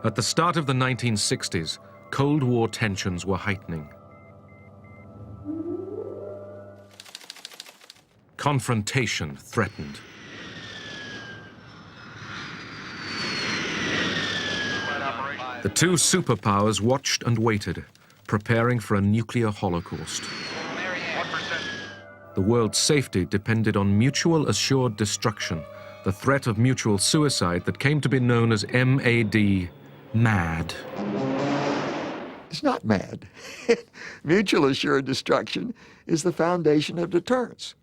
At the start of the 1960s, Cold War tensions were heightening. Confrontation threatened. The two superpowers watched and waited, preparing for a nuclear holocaust. The world's safety depended on mutual assured destruction, the threat of mutual suicide that came to be known as MAD. It's not MAD. Mutual assured destruction is the foundation of deterrence.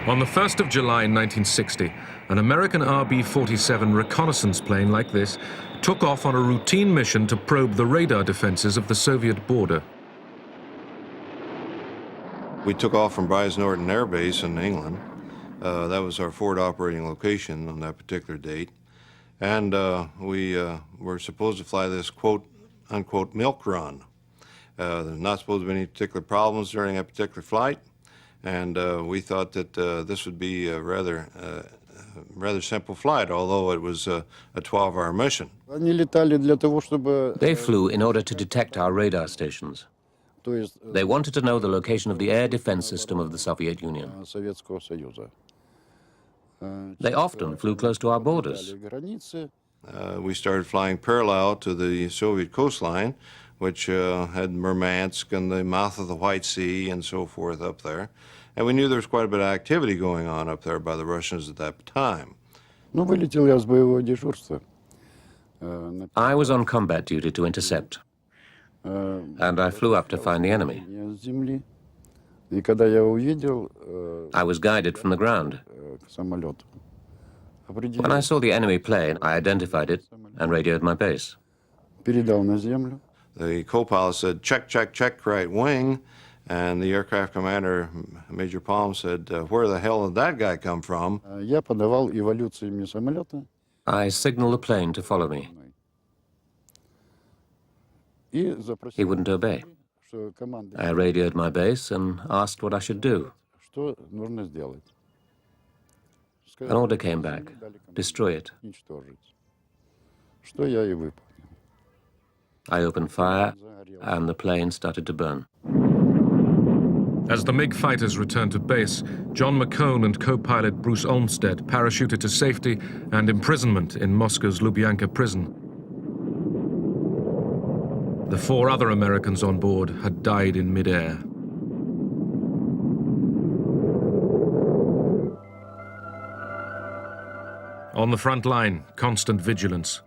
On the 1st of July 1960, an American RB-47 reconnaissance plane like this took off on a routine mission to probe the radar defenses of the Soviet border. We took off from Brize Norton Air Base in England. That was our forward operating location on that particular date. And we were supposed to fly this quote-unquote milk run. There's not supposed to be any particular problems during that particular flight. And we thought that this would be a rather simple flight, although it was a 12-hour mission. They flew in order to detect our radar stations. They wanted to know the location of the air defense system of the Soviet Union. They often flew close to our borders. We started flying parallel to the Soviet coastline, which had Murmansk and the mouth of the White Sea and so forth up there. And we knew there was quite a bit of activity going on up there by the Russians at that time. I was on combat duty to intercept, and I flew up to find the enemy. I was guided from the ground. When I saw the enemy plane, I identified it and radioed my base. The co-pilot said, check, check, check, right wing. And the aircraft commander, Major Palm, said, where the hell did that guy come from? I signaled the plane to follow me. He wouldn't obey. I radioed my base and asked what I should do. An order came back, destroy it. I opened fire, and the plane started to burn. As the MiG fighters returned to base, John McCone and co-pilot Bruce Olmsted parachuted to safety and imprisonment in Moscow's Lubyanka prison. The 4 other Americans on board had died in midair. On the front line, constant vigilance.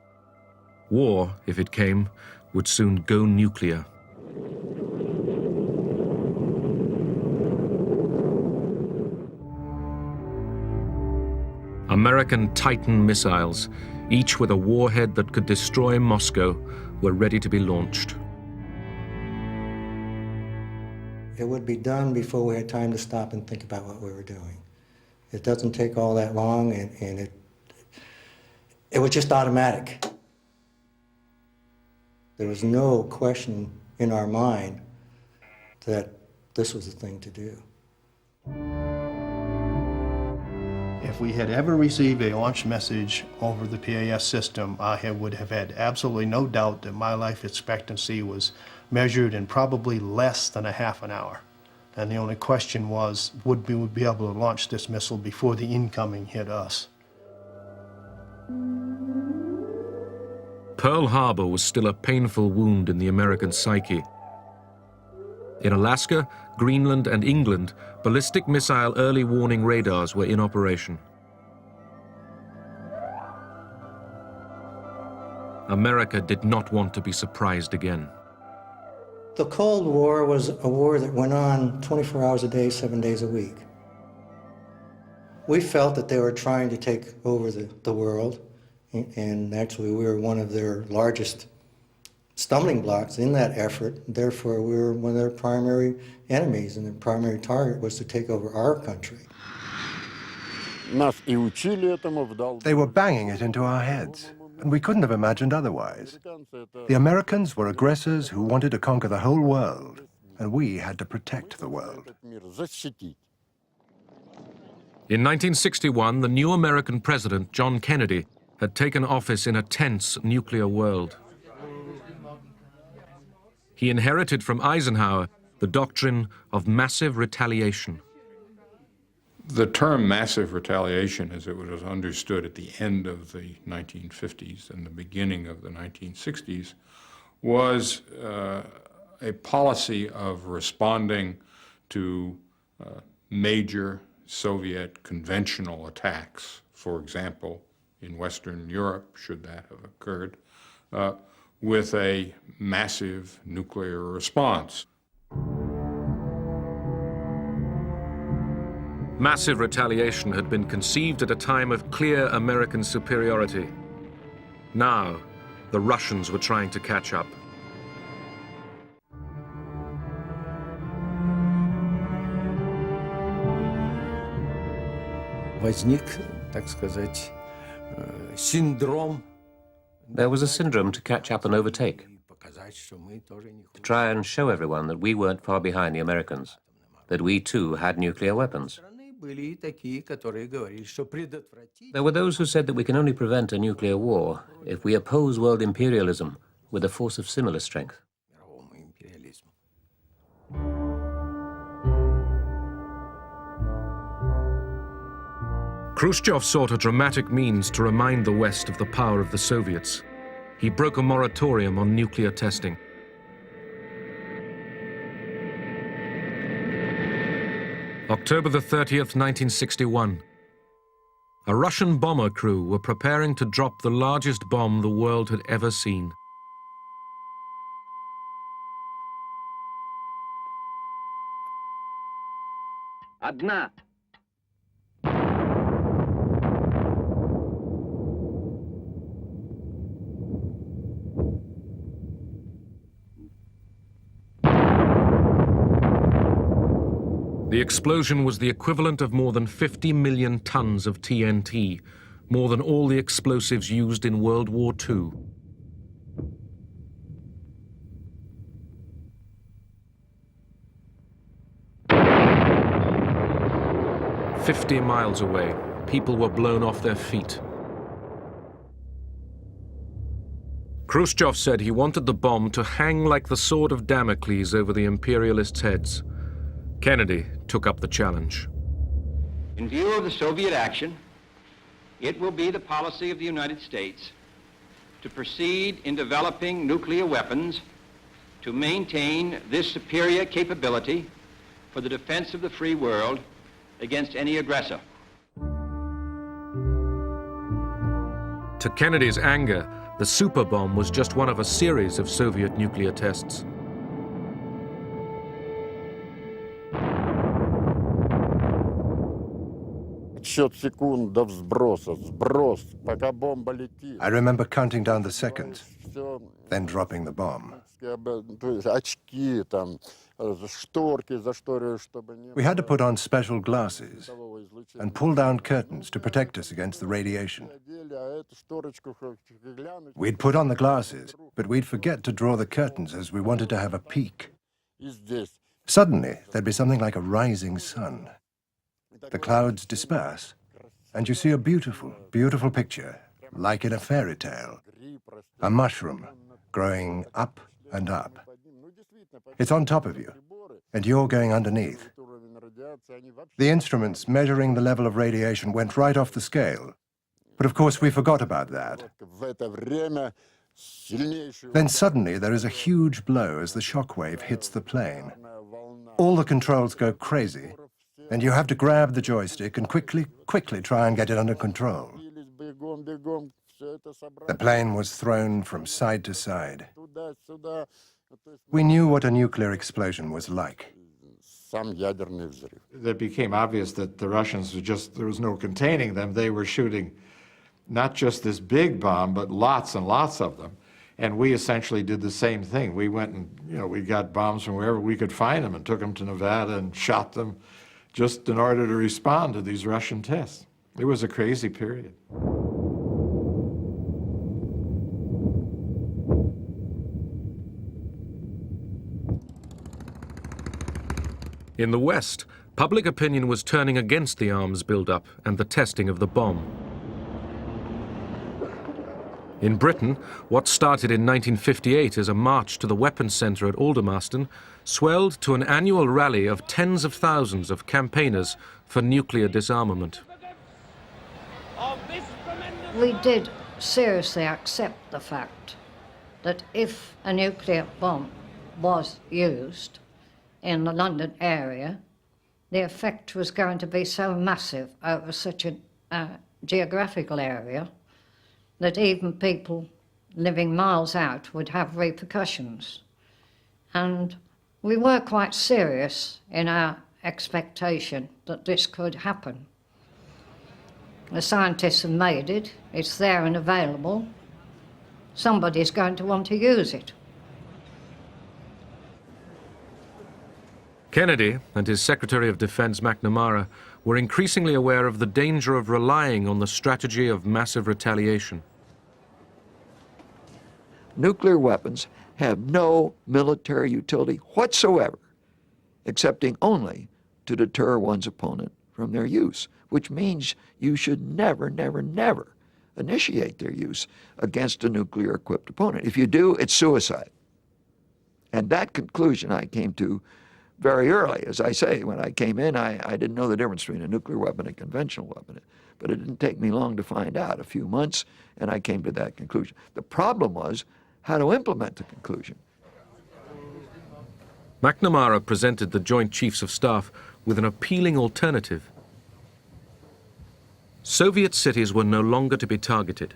War, if it came, would soon go nuclear. American Titan missiles, each with a warhead that could destroy Moscow, were ready to be launched. It would be done before we had time to stop and think about what we were doing. It doesn't take all that long, and it was just automatic. There was no question in our mind that this was the thing to do. If we had ever received a launch message over the PAS system, I would have had absolutely no doubt that my life expectancy was measured in probably less than a half an hour. And the only question was, would we be able to launch this missile before the incoming hit us? Pearl Harbor was still a painful wound in the American psyche. In Alaska, Greenland, and England, ballistic missile early warning radars were in operation. America did not want to be surprised again. The Cold War was a war that went on 24 hours a day, 7 days a week. We felt that they were trying to take over the world, and actually we were one of their largest stumbling blocks in that effort. Therefore, we were one of their primary enemies, and their primary target was to take over our country. They were banging it into our heads, and we couldn't have imagined otherwise. The Americans were aggressors who wanted to conquer the whole world, and we had to protect the world. In 1961, the new American president, John Kennedy, had taken office in a tense nuclear world. He inherited from Eisenhower the doctrine of massive retaliation. The term massive retaliation, as it was understood at the end of the 1950s and the beginning of the 1960s, was a policy of responding to major Soviet conventional attacks, for example, in Western Europe, should that have occurred, with a massive nuclear response. Massive retaliation had been conceived at a time of clear American superiority. Now, the Russians were trying to catch up. Возник, так сказать, синдром. There was a syndrome to catch up and overtake, to try and show everyone that we weren't far behind the Americans, that we too had nuclear weapons. There were those who said that we can only prevent a nuclear war if we oppose world imperialism with a force of similar strength. Khrushchev sought a dramatic means to remind the West of the power of the Soviets. He broke a moratorium on nuclear testing. October the 30th, 1961. A Russian bomber crew were preparing to drop the largest bomb the world had ever seen. Одна. The explosion was the equivalent of more than 50 million tons of TNT, more than all the explosives used in World War II. "50 miles away, people were blown off their feet. Khrushchev said he wanted the bomb to hang like the sword of Damocles over the imperialists' heads. Kennedy took up the challenge. In view of the Soviet action, it will be the policy of the United States to proceed in developing nuclear weapons to maintain this superior capability for the defense of the free world against any aggressor. To Kennedy's anger, the super bomb was just one of a series of Soviet nuclear tests. I remember counting down the seconds, then dropping the bomb. We had to put on special glasses and pull down curtains to protect us against the radiation. We'd put on the glasses, but we'd forget to draw the curtains as we wanted to have a peek. Suddenly, there'd be something like a rising sun. The clouds disperse, and you see a beautiful, beautiful picture, like in a fairy tale. A mushroom growing up and up. It's on top of you, and you're going underneath. The instruments measuring the level of radiation went right off the scale. But of course, we forgot about that. Then suddenly there is a huge blow as the shock wave hits the plane. all the controls go crazy, and you have to grab the joystick and quickly try and get it under control. The plane was thrown from side to side. We knew what a nuclear explosion was like. It became obvious that the Russians there was no containing them. They were shooting not just this big bomb, but lots and lots of them. And we essentially did the same thing. We went and, we got bombs from wherever we could find them and took them to Nevada and shot them just in order to respond to these Russian tests. It was a crazy period. In the West, public opinion was turning against the arms buildup and the testing of the bomb. In Britain, what started in 1958 as a march to the weapons centre at Aldermaston swelled to an annual rally of tens of thousands of campaigners for nuclear disarmament. We did seriously accept the fact that if a nuclear bomb was used in the London area, the effect was going to be so massive over such a geographical area that even people living miles out would have repercussions. And we were quite serious in our expectation that this could happen. The scientists have made it, it's there and available. Somebody's going to want to use it. Kennedy and his Secretary of Defense McNamara were increasingly aware of the danger of relying on the strategy of massive retaliation. Nuclear weapons have no military utility whatsoever, excepting only to deter one's opponent from their use, which means you should never, never, never initiate their use against a nuclear-equipped opponent. If you do, it's suicide. And that conclusion I came to very early. As I say, when I came in, I didn't know the difference between a nuclear weapon and a conventional weapon. But it didn't take me long to find out, a few months, and I came to that conclusion. The problem was how to implement the conclusion. McNamara presented the Joint Chiefs of Staff with an appealing alternative. Soviet cities were no longer to be targeted.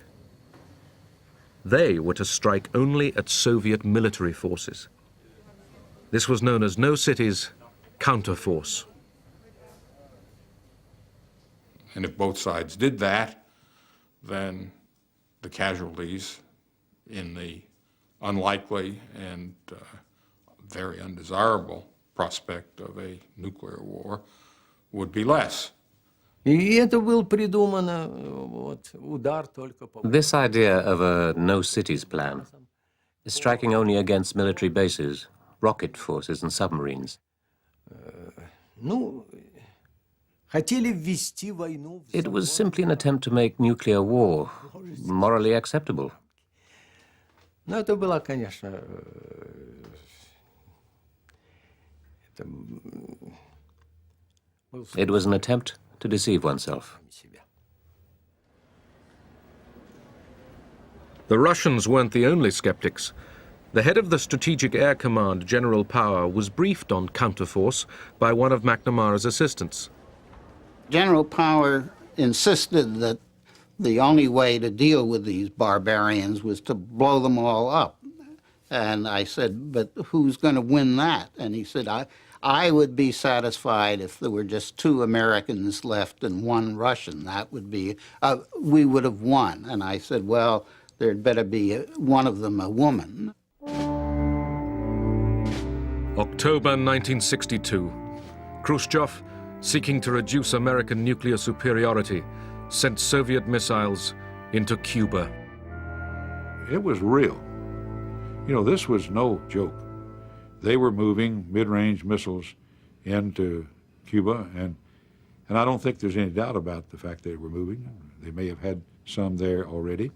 They were to strike only at Soviet military forces. This was known as no cities, counterforce. And if both sides did that, then the casualties in the unlikely and very undesirable prospect of a nuclear war would be less. This idea of a no-cities plan is striking only against military bases, rocket forces and submarines. It was simply an attempt to make nuclear war morally acceptable. It was an attempt to deceive oneself. The Russians weren't the only skeptics. The head of the Strategic Air Command, General Power, was briefed on counterforce by one of McNamara's assistants. General Power insisted that the only way to deal with these barbarians was to blow them all up. And I said, but who's going to win that? And he said, I would be satisfied if there were just 2 Americans left and 1 Russian. That would be, we would have won. And I said, well, there'd better be one of them a woman. October 1962. Khrushchev, seeking to reduce American nuclear superiority, sent Soviet missiles into Cuba. It was real. You know, this was no joke. They were moving mid-range missiles into Cuba, and I don't think there's any doubt about the fact they were moving. They may have had some there already.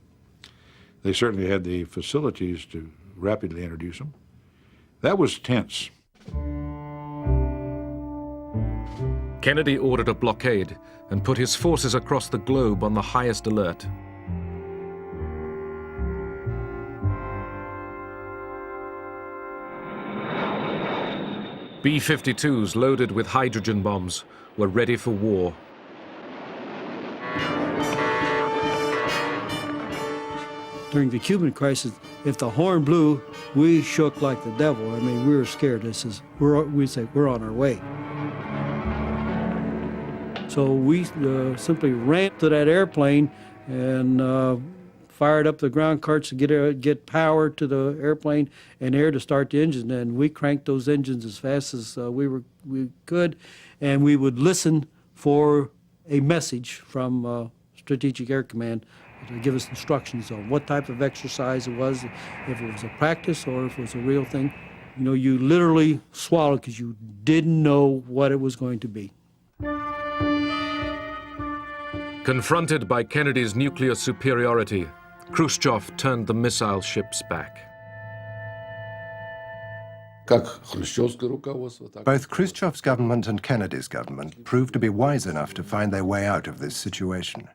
They certainly had the facilities to rapidly introduce them. That was tense. Kennedy ordered a blockade and put his forces across the globe on the highest alert. B-52s loaded with hydrogen bombs were ready for war. During the Cuban crisis, if the horn blew, we shook like the devil. I mean, we were scared. We said, we're on our way. So we simply ran to that airplane and fired up the ground carts to get power to the airplane and air to start the engine. And we cranked those engines as fast as we could, and we would listen for a message from Strategic Air Command to give us instructions on what type of exercise it was, if it was a practice or if it was a real thing. You know, you literally swallowed because you didn't know what it was going to be. Confronted by Kennedy's nuclear superiority, Khrushchev turned the missile ships back. Both Khrushchev's government and Kennedy's government proved to be wise enough to find their way out of this situation.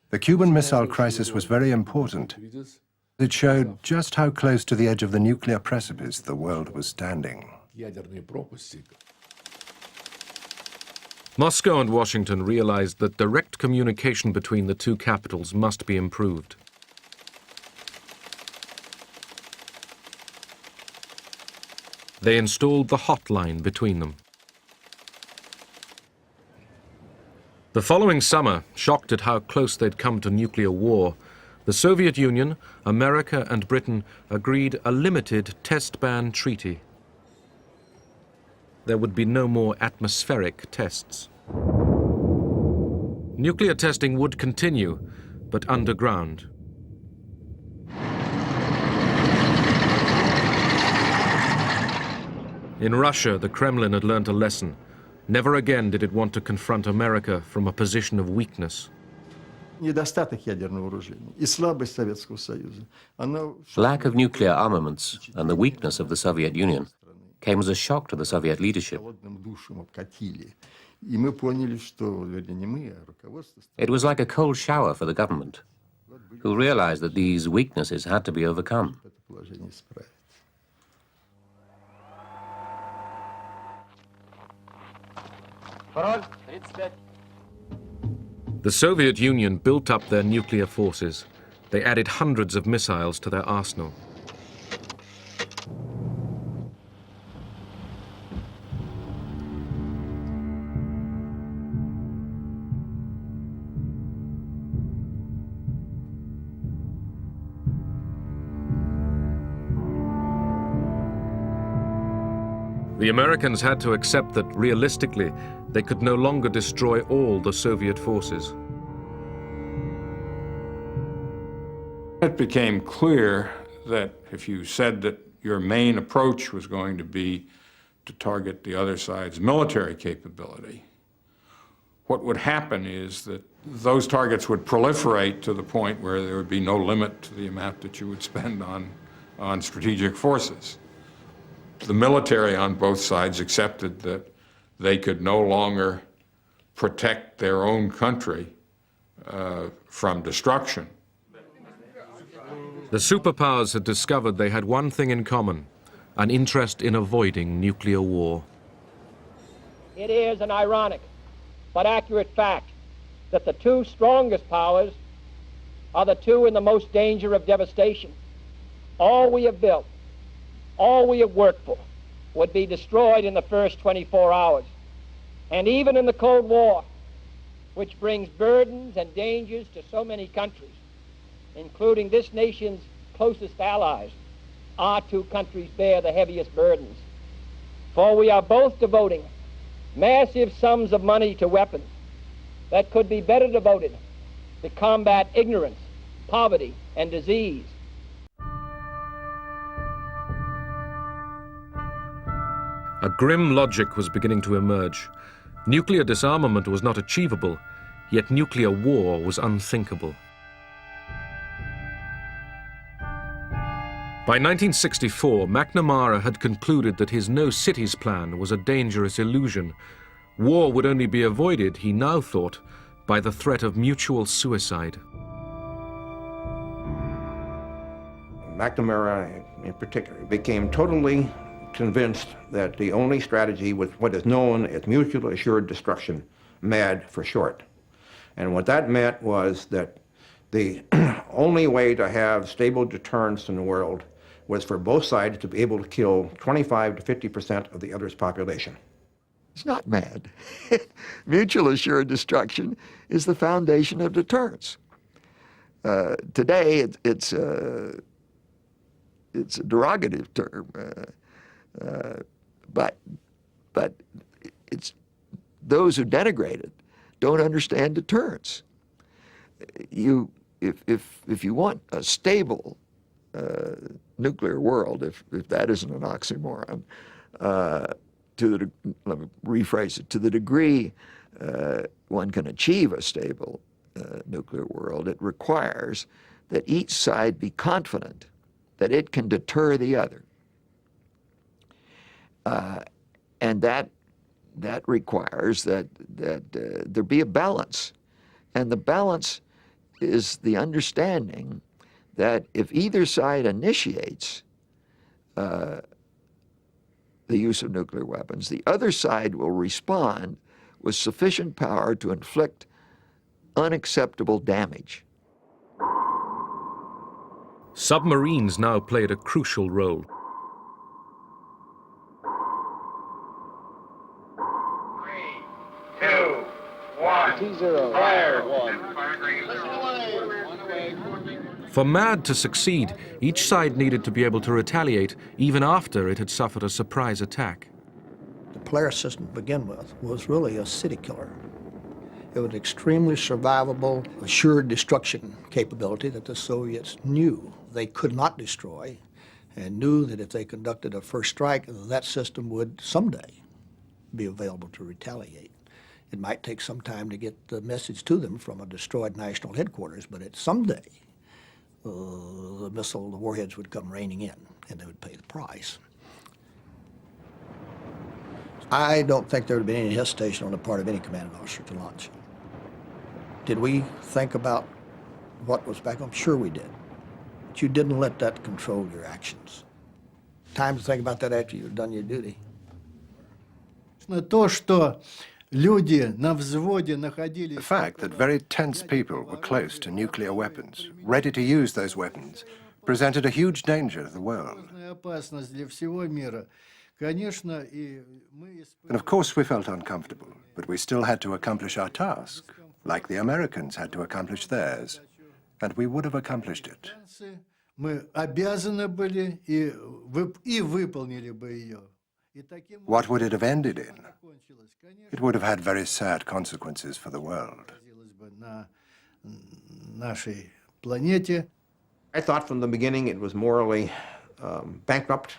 The Cuban Missile Crisis was very important. It showed just how close to the edge of the nuclear precipice the world was standing. Moscow and Washington realized that direct communication between the two capitals must be improved. They installed the hotline between them. The following summer, shocked at how close they'd come to nuclear war, the Soviet Union, America and Britain agreed a limited test ban treaty. There would be no more atmospheric tests. Nuclear testing would continue, but underground. In Russia, the Kremlin had learned a lesson. Never again did it want to confront America from a position of weakness. Lack of nuclear armaments and the weakness of the Soviet Union came as a shock to the Soviet leadership. It was like a cold shower for the government, who realized that these weaknesses had to be overcome. The Soviet Union built up their nuclear forces. They added hundreds of missiles to their arsenal. The Americans had to accept that, realistically, they could no longer destroy all the Soviet forces. It became clear that if you said that your main approach was going to be to target the other side's military capability, what would happen is that those targets would proliferate to the point where there would be no limit to the amount that you would spend on strategic forces. The military on both sides accepted that they could no longer protect their own country from destruction. The superpowers had discovered they had one thing in common, an interest in avoiding nuclear war. It is an ironic but accurate fact that the two strongest powers are the two in the most danger of devastation. All we have built, all we have worked for, would be destroyed in the first 24 hours. And even in the Cold War, which brings burdens and dangers to so many countries, including this nation's closest allies, our two countries bear the heaviest burdens. For we are both devoting massive sums of money to weapons that could be better devoted to combat ignorance, poverty, and disease. A grim logic was beginning to emerge. Nuclear disarmament was not achievable, yet nuclear war was unthinkable. By 1964, McNamara had concluded that his No Cities plan was a dangerous illusion. War would only be avoided, he now thought, by the threat of mutual suicide. McNamara, in particular, became totally convinced that the only strategy was what is known as mutually assured destruction, MAD for short. And what that meant was that the only way to have stable deterrence in the world was for both sides to be able to kill 25 to 50% of the other's population. It's not MAD. Mutual assured destruction is the foundation of deterrence. Today, it's a derogative term, but it's those who denigrate it don't understand deterrence. If you want a stable nuclear world, if that isn't an oxymoron, let me rephrase it, to the degree one can achieve a stable nuclear world, it requires that each side be confident that it can deter the other. And that requires that there be a balance. And the balance is the understanding that if either side initiates the use of nuclear weapons, the other side will respond with sufficient power to inflict unacceptable damage. Submarines now played a crucial role. For MAD to succeed, each side needed to be able to retaliate even after it had suffered a surprise attack. The Polaris system to begin with was really a city killer. It was an extremely survivable, assured destruction capability that the Soviets knew they could not destroy, and knew that if they conducted a first strike, that system would someday be available to retaliate. It might take some time to get the message to them from a destroyed national headquarters, but someday the warheads would come raining in, and they would pay the price. I don't think there would have been any hesitation on the part of any commanding officer to launch. Did we think about what was back home? Sure we did. But you didn't let that control your actions. Time to think about that after you've done your duty. The fact that very tense people were close to nuclear weapons, ready to use those weapons, presented a huge danger to the world. And of course we felt uncomfortable, but we still had to accomplish our task, like the Americans had to accomplish theirs, and we would have accomplished it. What would it have ended in? It would have had very sad consequences for the world. I thought from the beginning it was morally bankrupt,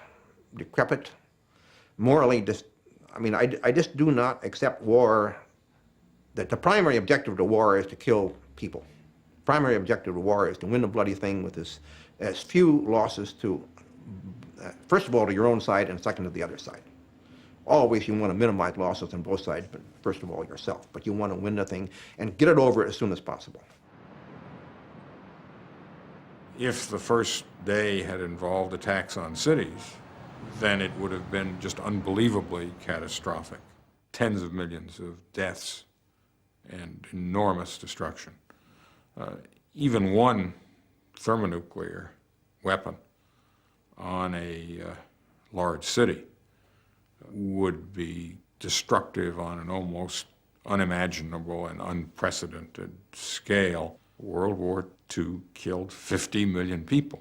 decrepit, morally I just do not accept war, that the primary objective of the war is to kill people. Primary objective of war is to win the bloody thing with as few losses to, first of all, to your own side, and second to the other side. Always you want to minimize losses on both sides, but first of all yourself. But you want to win the thing and get it over as soon as possible. If the first day had involved attacks on cities, then it would have been just unbelievably catastrophic. Tens of millions of deaths and enormous destruction. Even one thermonuclear weapon on a large city would be destructive on an almost unimaginable and unprecedented scale. World War II killed 50 million people,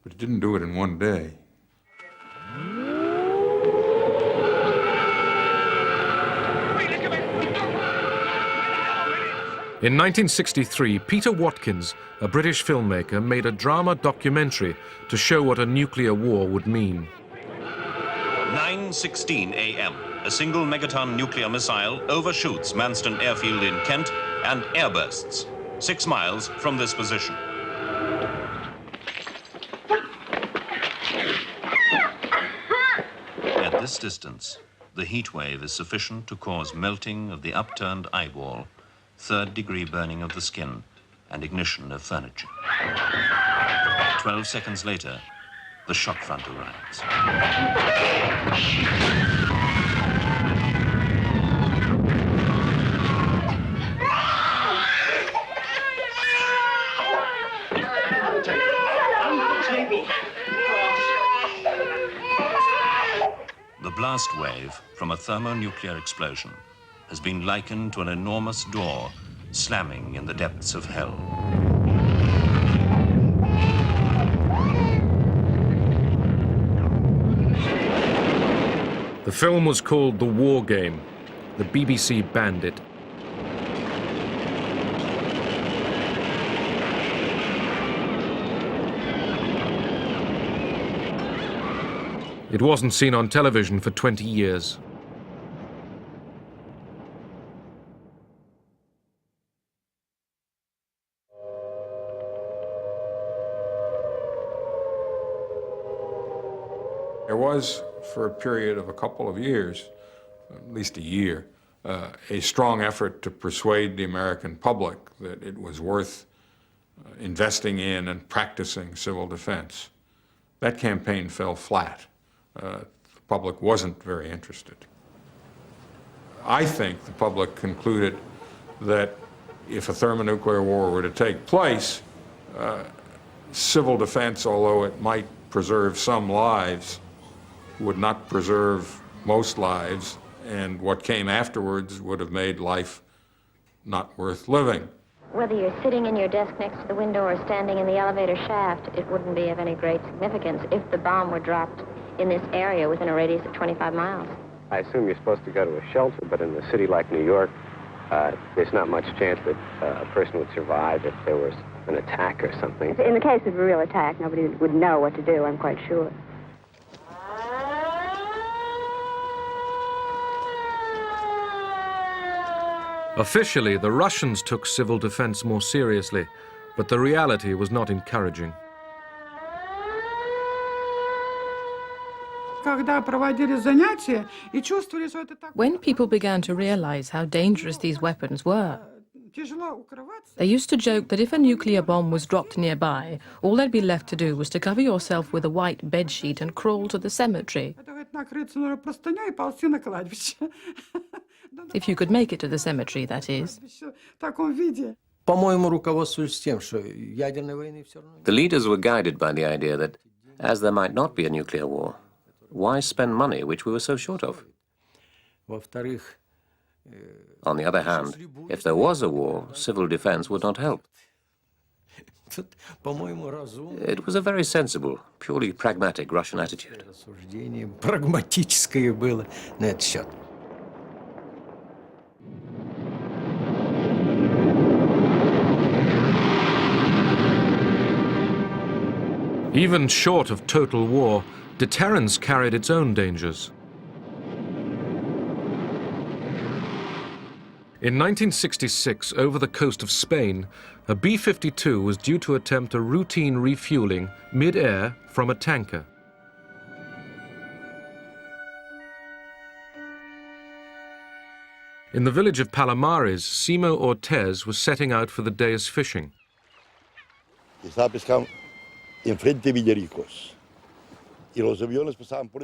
but it didn't do it in one day. In 1963, Peter Watkins, a British filmmaker, made a drama documentary to show what a nuclear war would mean. 9:16 a.m. A single megaton nuclear missile overshoots Manston Airfield in Kent and airbursts 6 miles from this position. At this distance, the heat wave is sufficient to cause melting of the upturned eyeball, third-degree burning of the skin, and ignition of furniture. 12 seconds later, the shock front arrives. blast wave from a thermonuclear explosion has been likened to an enormous door slamming in the depths of hell. The film was called The War Game. The BBC banned it. It wasn't seen on television for 20 years. There was, for a period of a couple of years, at least a year, a strong effort to persuade the American public that it was worth investing in and practicing civil defense. That campaign fell flat. The public wasn't very interested. I think the public concluded that if a thermonuclear war were to take place, civil defense, although it might preserve some lives, would not preserve most lives, and what came afterwards would have made life not worth living. Whether you're sitting in your desk next to the window or standing in the elevator shaft, it wouldn't be of any great significance if the bomb were dropped in this area within a radius of 25 miles. I assume you're supposed to go to a shelter, but in a city like New York, there's not much chance that a person would survive if there was an attack or something. In the case of a real attack, nobody would know what to do, I'm quite sure. Officially, the Russians took civil defense more seriously, but the reality was not encouraging. When people began to realize how dangerous these weapons were, they used to joke that if a nuclear bomb was dropped nearby, all there'd be left to do was to cover yourself with a white bedsheet and crawl to the cemetery. If you could make it to the cemetery, that is. The leaders were guided by the idea that, as there might not be a nuclear war, why spend money which we were so short of? On the other hand, if there was a war, civil defense would not help. It was a very sensible, purely pragmatic Russian attitude. Even short of total war, deterrence carried its own dangers. In 1966, over the coast of Spain, a B-52 was due to attempt a routine refueling mid-air from a tanker. In the village of Palomares, Simo Ortez was setting out for the day's fishing. I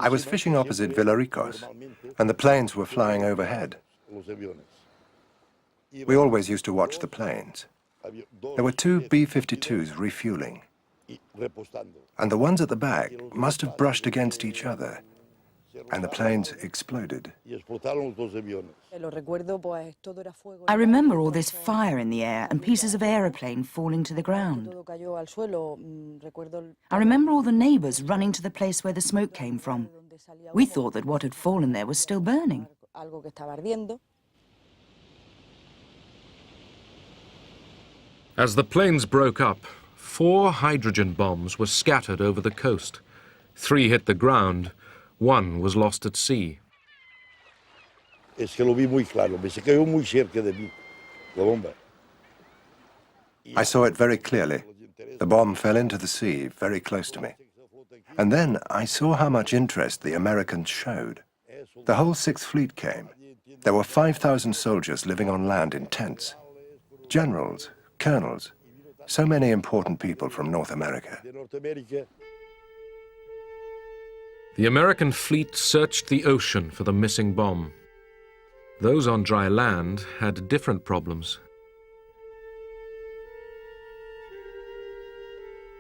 was fishing opposite Villaricos, and the planes were flying overhead. We always used to watch the planes. There were two B-52s refueling, and the ones at the back must have brushed against each other, and the planes exploded. I remember all this fire in the air and pieces of aeroplane falling to the ground. I remember all the neighbors running to the place where the smoke came from. We thought that what had fallen there was still burning. As the planes broke up, 4 hydrogen bombs were scattered over the coast. 3 hit the ground, 1 was lost at sea. I saw it very clearly. The bomb fell into the sea, very close to me. And then I saw how much interest the Americans showed. The whole Sixth Fleet came. There were 5,000 soldiers living on land in tents. Generals, colonels, so many important people from North America. The American fleet searched the ocean for the missing bomb. Those on dry land had different problems.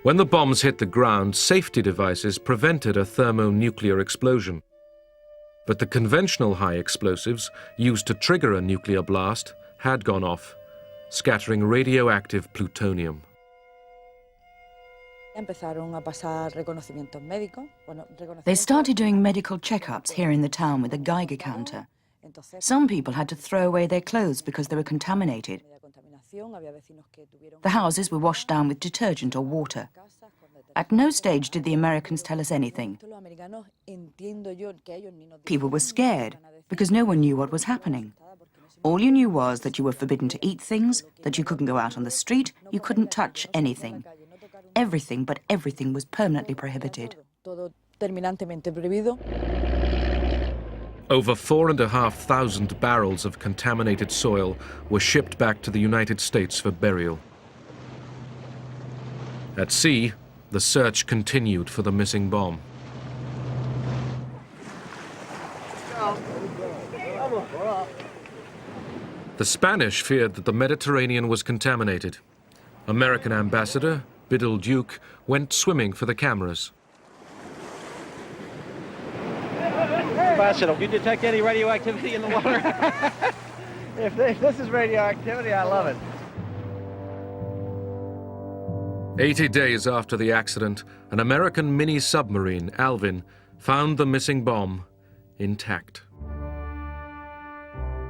When the bombs hit the ground, safety devices prevented a thermonuclear explosion. But the conventional high explosives used to trigger a nuclear blast had gone off, scattering radioactive plutonium. They started doing medical checkups here in the town with a Geiger counter. Some people had to throw away their clothes because they were contaminated. The houses were washed down with detergent or water. At no stage did the Americans tell us anything. People were scared because no one knew what was happening. All you knew was that you were forbidden to eat things, that you couldn't go out on the street, you couldn't touch anything. Everything but everything was permanently prohibited. Over 4,500 barrels of contaminated soil were shipped back to the United States for burial. At sea, the search continued for the missing bomb. The Spanish feared that the Mediterranean was contaminated. American ambassador, Biddle Duke, went swimming for the cameras. Ambassador, you detect any radioactivity in the water? if this is radioactivity, I love it. 80 days after the accident, an American mini-submarine, Alvin, found the missing bomb intact.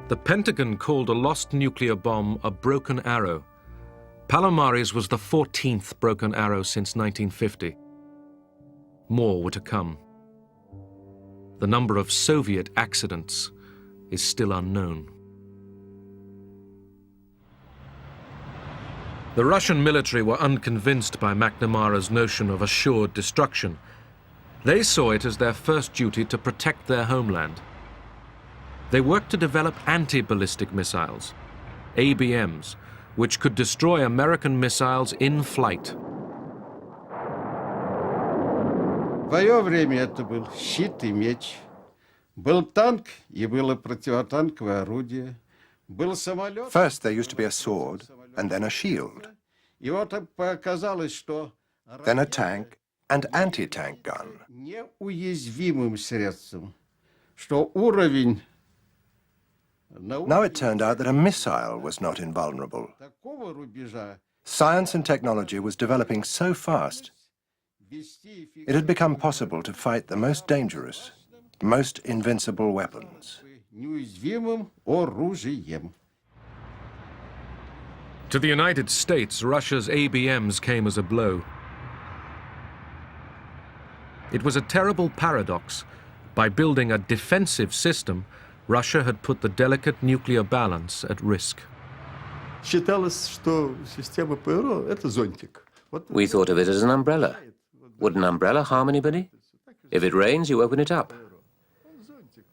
The Pentagon called a lost nuclear bomb a broken arrow. Palomares was the 14th broken arrow since 1950. More were to come. The number of Soviet accidents is still unknown. The Russian military were unconvinced by McNamara's notion of assured destruction. They saw it as their first duty to protect their homeland. They worked to develop anti-ballistic missiles, ABMs, which could destroy American missiles in flight. В свое время это был щит и меч. Был танк и было противотанковое орудие. Был самолет. First there used to be a sword, and then a shield. И вот показалось, что Then a tank and anti-tank gun. неуязвимым средством, что уровень Now it turned out that a missile was not invulnerable. такого рубежа Science and technology was developing so fast, it had become possible to fight the most dangerous, most invincible weapons. неуязвимым оружием. To the United States, Russia's ABMs came as a blow. It was a terrible paradox. By building a defensive system, Russia had put the delicate nuclear balance at risk. Считалось, что система ПРО — это зонтик. We thought of it as an umbrella. Would an umbrella harm anybody? If it rains, you open it up.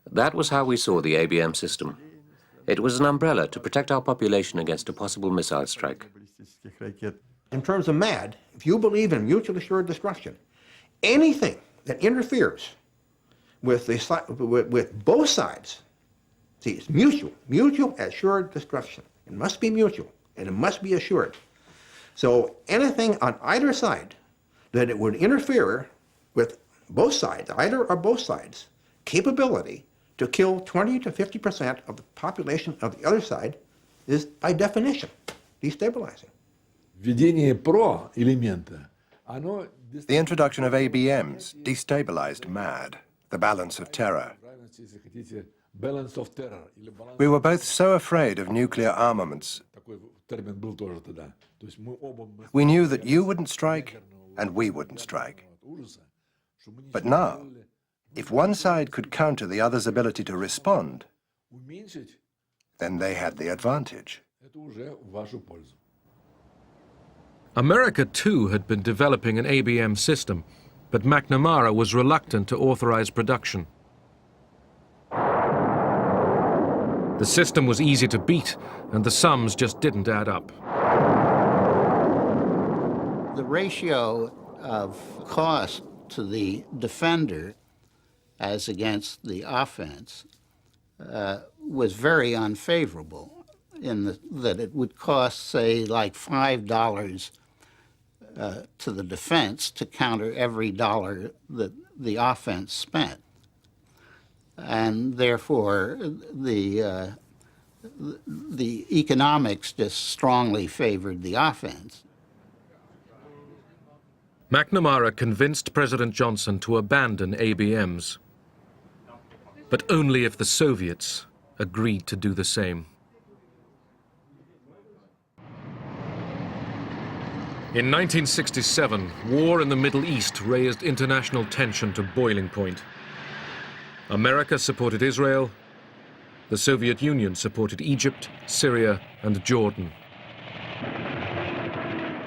That was how we saw the ABM system. It was an umbrella to protect our population against a possible missile strike. In terms of MAD, if you believe in mutually assured destruction, anything that interferes with both sides, see, it's mutual assured destruction. It must be mutual, and it must be assured. So anything on either side that it would interfere with both sides, either or both sides, capability to kill 20 to 50% of the population of the other side is, by definition, destabilizing. Введение ПРО элемента, оно The introduction of ABMs destabilized MAD, the balance of terror. balance of terror. We were both so afraid of nuclear armaments. Такой термин был тоже тогда. То есть мы оба We knew that you wouldn't strike and we wouldn't strike. But now, if one side could counter the other's ability to respond, уменьшить, then they had the advantage. это уже в вашу пользу. America, too, had been developing an ABM system, but McNamara was reluctant to authorize production. The system was easy to beat, and the sums just didn't add up. The ratio of cost to the defender as against the offense was very unfavorable in that it would cost, say, like $5 to the defense to counter every dollar that the offense spent. and therefore the economics just strongly favored the offense. McNamara convinced President Johnson to abandon ABMs, but only if the Soviets agreed to do the same. In 1967, war in the Middle East raised international tension to boiling point. America supported Israel. The Soviet Union supported Egypt, Syria, and Jordan.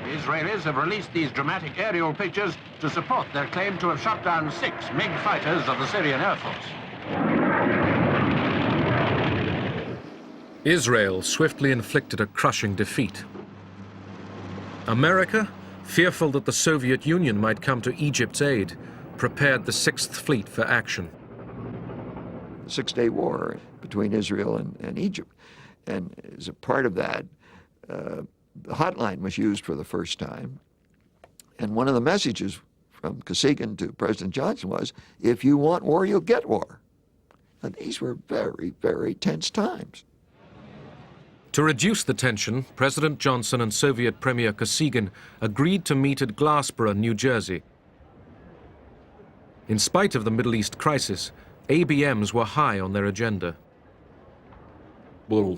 The Israelis have released these dramatic aerial pictures to support their claim to have shot down 6 MiG fighters of the Syrian Air Force. Israel swiftly inflicted a crushing defeat. America, fearful that the Soviet Union might come to Egypt's aid, prepared the Sixth Fleet for action. The Six-Day War between Israel and Egypt. And as a part of that, the hotline was used for the first time. And one of the messages from Kosygin to President Johnson was, if you want war, you'll get war. And these were very, very tense times. To reduce the tension, President Johnson and Soviet Premier Kosygin agreed to meet at Glassboro, New Jersey. In spite of the Middle East crisis, ABMs were high on their agenda. The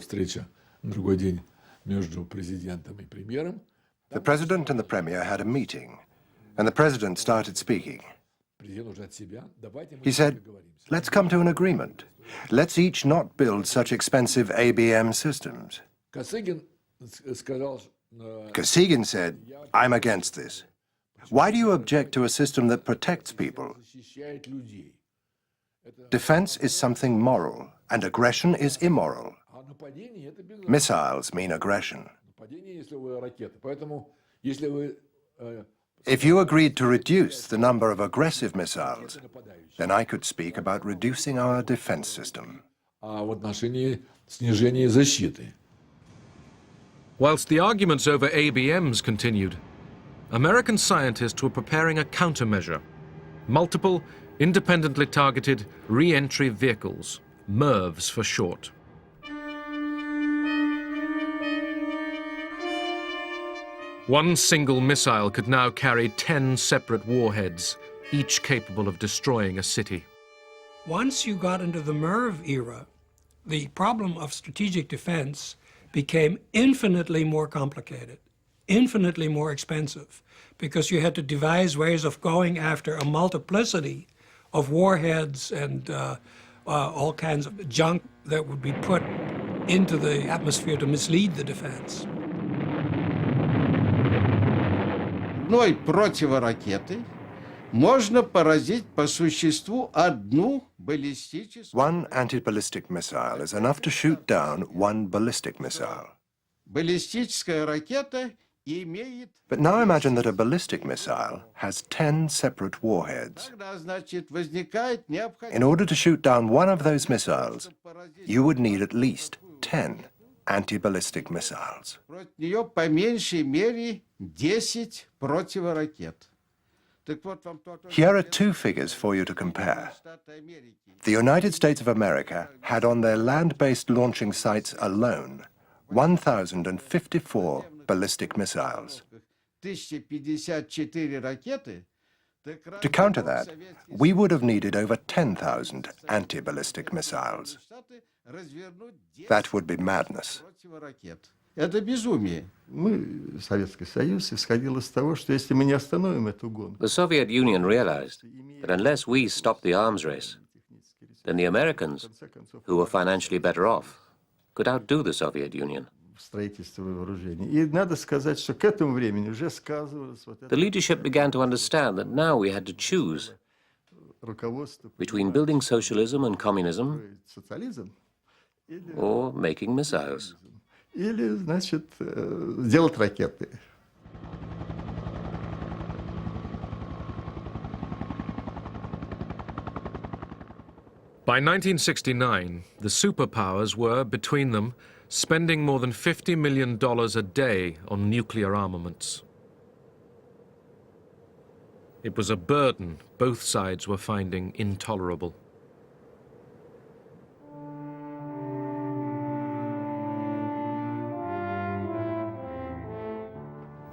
president and the premier had a meeting, and the president started speaking. He said, let's come to an agreement. Let's each not build such expensive ABM systems. Kosygin said, I'm against this. Why do you object to a system that protects people? Defense is something moral, and aggression is immoral. Missiles mean aggression. If you agreed to reduce the number of aggressive missiles, then I could speak about reducing our defense system. Whilst the arguments over ABMs continued, American scientists were preparing a countermeasure: multiple, independently targeted reentry vehicles, MIRVs for short. One single missile could now carry 10 separate warheads, each capable of destroying a city. Once you got into the MIRV era, the problem of strategic defense became infinitely more complicated, infinitely more expensive, because you had to devise ways of going after a multiplicity of warheads and all kinds of junk that would be put into the atmosphere to mislead the defense. Одной противоракетой можно поразить по существу одну баллистическую... One anti-ballistic missile is enough to shoot down one ballistic missile. Баллистическая ракета имеет... But now imagine that a ballistic missile has 10 separate warheads. Тогда, значит, возникает необходимость... In order to shoot down one of those missiles, you would need at least 10 anti-ballistic missiles. Против нее по меньшей мере 10 противоракет. Here are two figures for you to compare. The United States of America had on their land-based launching sites alone 1,054 ballistic missiles. To counter that, we would have needed over 10,000 anti-ballistic missiles. That would be madness. Это безумие. Советский Союз исходил из того, что если мы не остановим эту гонку... The Soviet Union realized that unless we stopped the arms race, then the Americans, who were financially better off, could outdo the Soviet Union. Строительство вооружений. И надо сказать, что к этому времени уже сказывалось... The leadership began to understand that now we had to choose between building socialism and communism or making missiles. Или, значит, делать ракеты. By 1969, the superpowers were, between them, spending more than $50 million a day on nuclear armaments. It was a burden both sides were finding intolerable.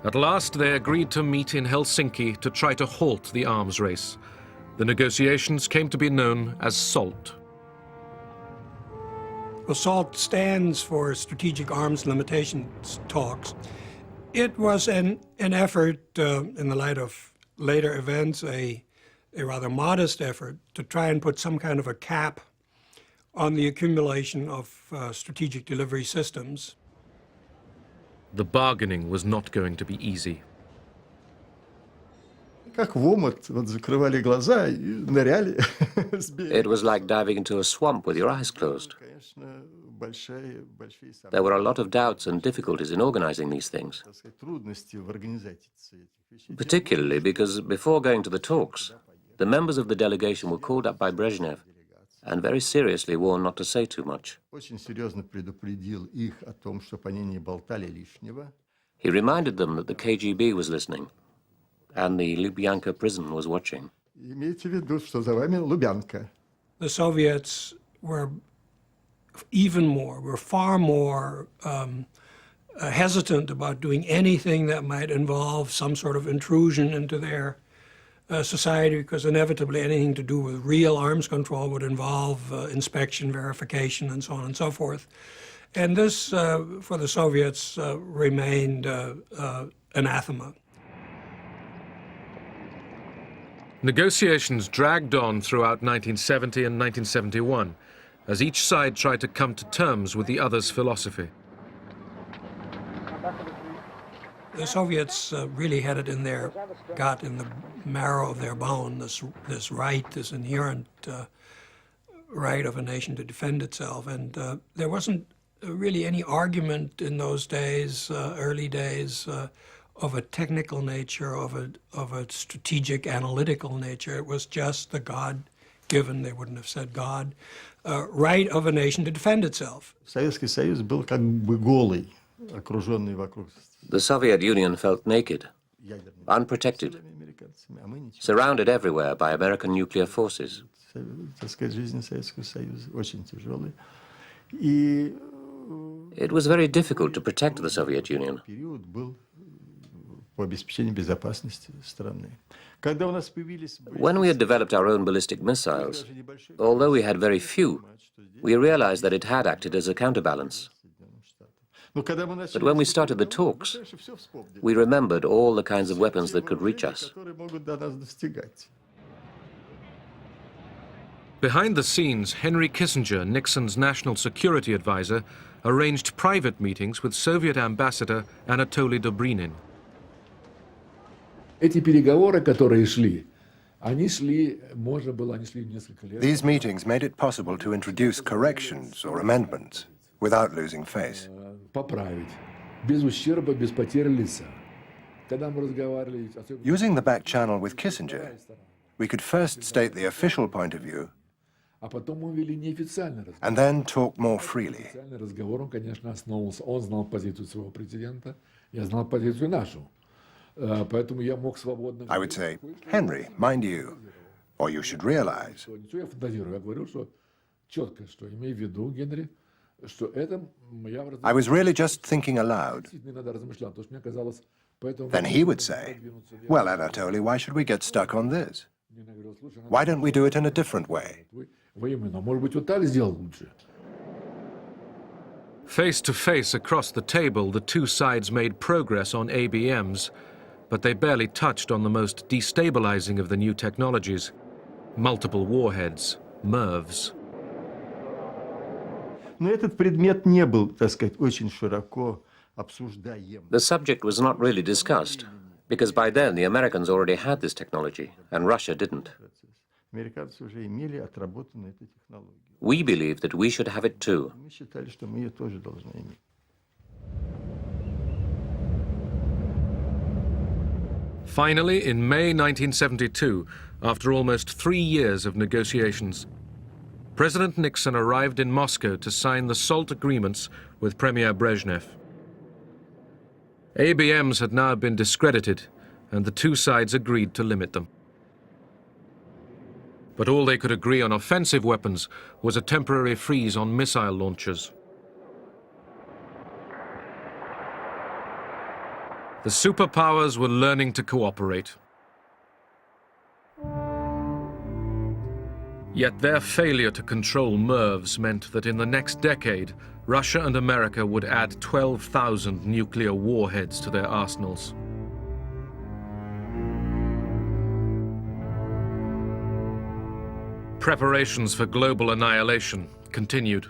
At last, they agreed to meet in Helsinki to try to halt the arms race. The negotiations came to be known as SALT. Well, SALT stands for Strategic Arms Limitations Talks. It was an effort, in the light of later events, a rather modest effort to try and put some kind of a cap on the accumulation of strategic delivery systems. The bargaining was not going to be easy. Как в омут, вот закрывали глаза и ныряли. It was like diving into a swamp with your eyes closed. There were a lot of doubts and difficulties in organizing these things, particularly because before going to the talks, the members of the delegation were called up by Brezhnev and very seriously warned not to say too much. He reminded them that the KGB was listening and the Lubyanka prison was watching. The Soviets were far more hesitant about doing anything that might involve some sort of intrusion into their society, because inevitably anything to do with real arms control would involve inspection, verification, and so on and so forth. And this, for the Soviets, remained anathema. Negotiations dragged on throughout 1970 and 1971, as each side tried to come to terms with the other's philosophy. The Soviets really had it in their gut, in the marrow of their bone, this right, this inherent right of a nation to defend itself. And there wasn't really any argument in those days, early days, of a technical nature, of a strategic, analytical nature. It was just the God-given, they wouldn't have said God, right of a nation to defend itself. Советский Союз был как бы голый, окруженный вокруг. The Soviet Union felt naked, unprotected, surrounded everywhere by American nuclear forces. It was very difficult to protect the Soviet Union. When we had developed our own ballistic missiles, although we had very few, we realized that it had acted as a counterbalance. But when we started the talks, we remembered all the kinds of weapons that could reach us. Behind the scenes, Henry Kissinger, Nixon's national security advisor, arranged private meetings with Soviet ambassador Anatoly Dobrinin. These meetings made it possible to introduce corrections or amendments without losing face. Using the back channel with Kissinger, we could first state the official point of view and then talk more freely. I would say, Henry, mind you, or you should realize. I was really just thinking aloud. Then he would say, well, Anatoly, why should we get stuck on this? Why don't we do it in a different way? Face to face across the table, the two sides made progress on ABMs, but they barely touched on the most destabilizing of the new technologies, multiple warheads, MIRVs. The subject was not really discussed, because by then the Americans already had this technology, and Russia didn't. We believed that we should have it too. Finally, in May 1972, after almost 3 years of negotiations, President Nixon arrived in Moscow to sign the SALT agreements with Premier Brezhnev. ABMs had now been discredited, and the two sides agreed to limit them. But all they could agree on offensive weapons was a temporary freeze on missile launchers. The superpowers were learning to cooperate. Yet their failure to control MIRVs meant that in the next decade, Russia and America would add 12,000 nuclear warheads to their arsenals. Preparations for global annihilation continued.